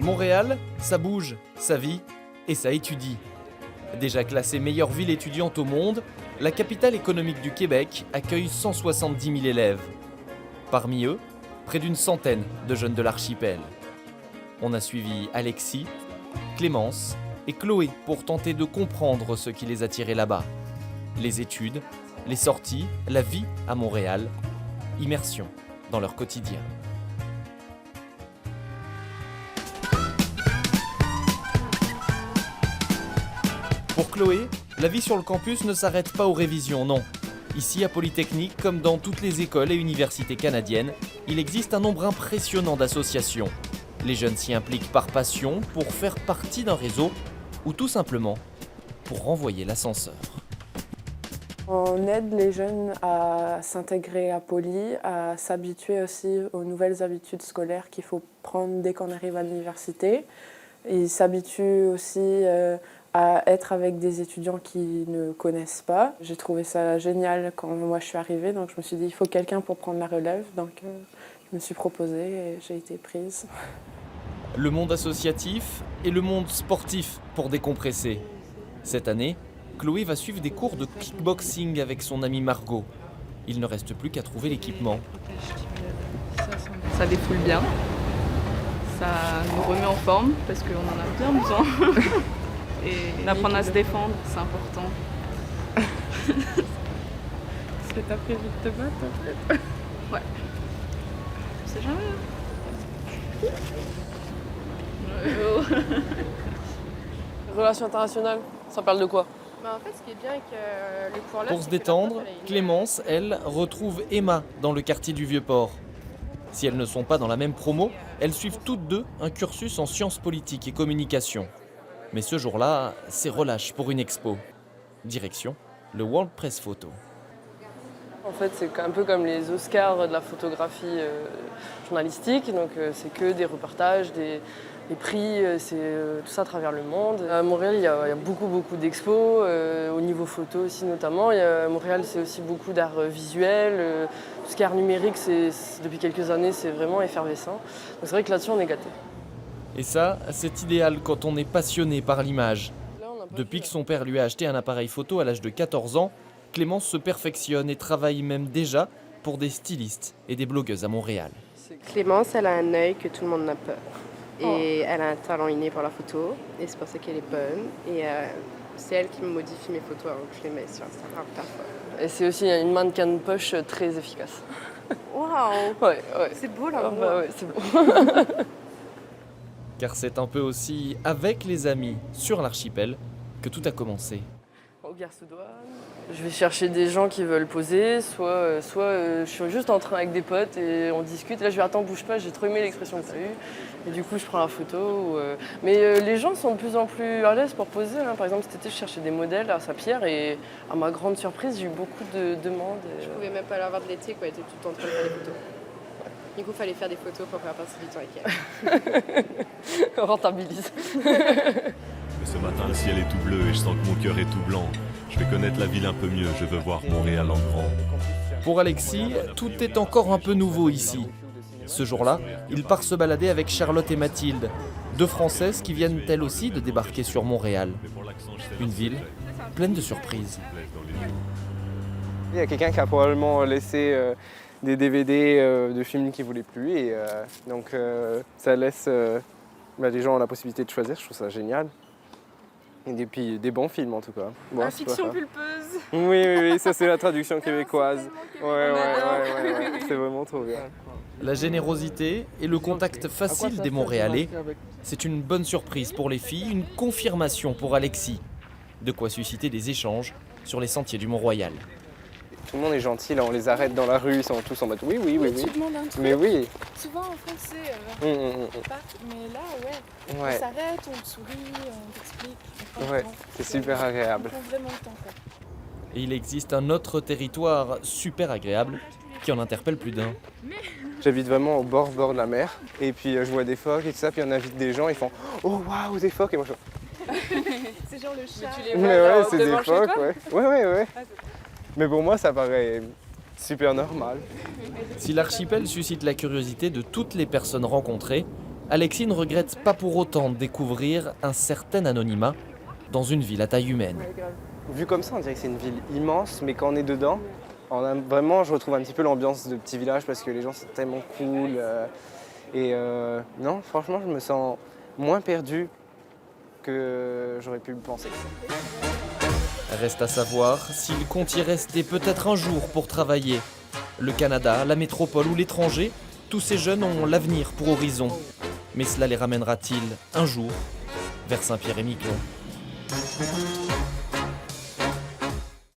Montréal, ça bouge, ça vit et ça étudie. Déjà classée meilleure ville étudiante au monde, la capitale économique du Québec accueille 170 000 élèves. Parmi eux, près d'une centaine de jeunes de l'archipel. On a suivi Alexis, Clémence et Chloé pour tenter de comprendre ce qui les attirait là-bas. Les études, les sorties, la vie à Montréal, immersion dans leur quotidien. Pour Chloé, la vie sur le campus ne s'arrête pas aux révisions, non. Ici, à Polytechnique, comme dans toutes les écoles et universités canadiennes, il existe un nombre impressionnant d'associations. Les jeunes s'y impliquent par passion pour faire partie d'un réseau ou tout simplement pour renvoyer l'ascenseur. On aide les jeunes à s'intégrer à Poly, à s'habituer aussi aux nouvelles habitudes scolaires qu'il faut prendre dès qu'on arrive à l'université. Ils s'habituent aussi à être avec des étudiants qui ne connaissent pas. J'ai trouvé ça génial quand moi je suis arrivée, donc je me suis dit il faut quelqu'un pour prendre la relève. Donc je me suis proposée et j'ai été prise. Le monde associatif et le monde sportif pour décompresser. Cette année, Chloé va suivre des cours de kickboxing avec son amie Margot. Il ne reste plus qu'à trouver l'équipement. Ça défoule bien, ça nous remet en forme parce qu'on en a bien besoin. Et d'apprendre à se défendre, c'est important. Est-ce que t'as prévu de te battre en fait? Ouais. On sait jamais. Relations internationales, ça parle de quoi? En fait, ce qui est bien avec les cours là, Pour se détendre, Clémence, elle, retrouve Emma dans le quartier du Vieux-Port. Si elles ne sont pas dans la même promo, elles suivent toutes deux un cursus en sciences politiques et communication. Mais ce jour-là, c'est relâche pour une expo. Direction, le World Press Photo. En fait, c'est un peu comme les Oscars de la photographie journalistique. Donc, c'est que des reportages, des prix, c'est tout ça à travers le monde. À Montréal, il y a beaucoup d'expos, au niveau photo aussi notamment. À Montréal, c'est aussi beaucoup d'art visuel. Tout ce qui est art numérique, depuis quelques années, c'est vraiment effervescent. Donc, c'est vrai que là-dessus, on est gâtés. Et ça, c'est idéal quand on est passionné par l'image. Depuis que son père lui a acheté un appareil photo à l'âge de 14 ans, Clémence se perfectionne et travaille même déjà pour des stylistes et des blogueuses à Montréal. Clémence, elle a un œil que tout le monde n'a pas. Et elle a un talent inné pour la photo, et c'est pour ça qu'elle est bonne. Et c'est elle qui me modifie mes photos avant que je les mette sur Instagram parfois. Et c'est aussi une mannequin de poche très efficace. Waouh! Ouais. C'est beau là. Ouais, c'est beau. Car c'est un peu aussi avec les amis sur l'archipel que tout a commencé. Au Garce-Douane. Je vais chercher des gens qui veulent poser, soit je suis juste en train avec des potes et on discute. Là, je vais attends, bouge pas, j'ai trop aimé l'expression que tu as eue. Et du coup, je prends la photo. Mais les gens sont de plus en plus à l'aise pour poser. Hein. Par exemple, cet été, je cherchais des modèles à Saint-Pierre et à ma grande surprise, j'ai eu beaucoup de demandes. Je pouvais même pas l'avoir de l'été, quoi. Elle était tout le temps en train de faire des photos. Du coup, il fallait faire des photos pour faire passer du temps avec elle. Rentabilise. Mais ce matin, le ciel est tout bleu et je sens que mon cœur est tout blanc. Je vais connaître la ville un peu mieux, je veux voir Montréal en grand. Pour Alexis, tout est encore un peu nouveau ici. Ce jour-là, il part se balader avec Charlotte et Mathilde, deux Françaises qui viennent elles aussi de débarquer sur Montréal. Une ville pleine de surprises. Il y a quelqu'un qui a probablement laissé des DVD de films qu'il ne voulait plus et donc ça laisse les gens la possibilité de choisir, je trouve ça génial. Et puis des bons films en tout cas. Bon, La fiction pulpeuse. Oui, ça c'est la traduction québécoise. Ouais, c'est vraiment trop bien. La générosité et le contact facile des Montréalais, c'est une bonne surprise pour les filles, une confirmation pour Alexis. De quoi susciter des échanges sur les sentiers du Mont-Royal. Tout le monde est gentil, là on les arrête dans la rue, ils sont tous en mode oui. Tu demandes un truc. Mais oui. Souvent en français, pas, mais là on s'arrête, on te sourit, on t'explique. Ouais, c'est super agréable. On prend vraiment le temps, quoi. Et il existe un autre territoire super agréable qui en interpelle plus d'un. J'habite vraiment au bord de la mer et puis je vois des phoques et tout ça, puis on invite des gens, ils font « Oh waouh, des phoques !» et moi je fais C'est genre le chat. Tu les « Mais ouais, c'est des devant chez phoques, toi ouais. » Mais pour moi ça paraît super normal. Si l'archipel suscite la curiosité de toutes les personnes rencontrées, Alexis ne regrette pas pour autant de découvrir un certain anonymat dans une ville à taille humaine. Vu comme ça, on dirait que c'est une ville immense, mais quand on est dedans, vraiment, je retrouve un petit peu l'ambiance de petit village parce que les gens sont tellement cool. Non, franchement, je me sens moins perdu que j'aurais pu le penser. Reste à savoir s'il compte y rester peut-être un jour pour travailler. Le Canada, la métropole ou l'étranger, tous ces jeunes ont l'avenir pour horizon. Mais cela les ramènera-t-il un jour vers Saint-Pierre-et-Miquelon ?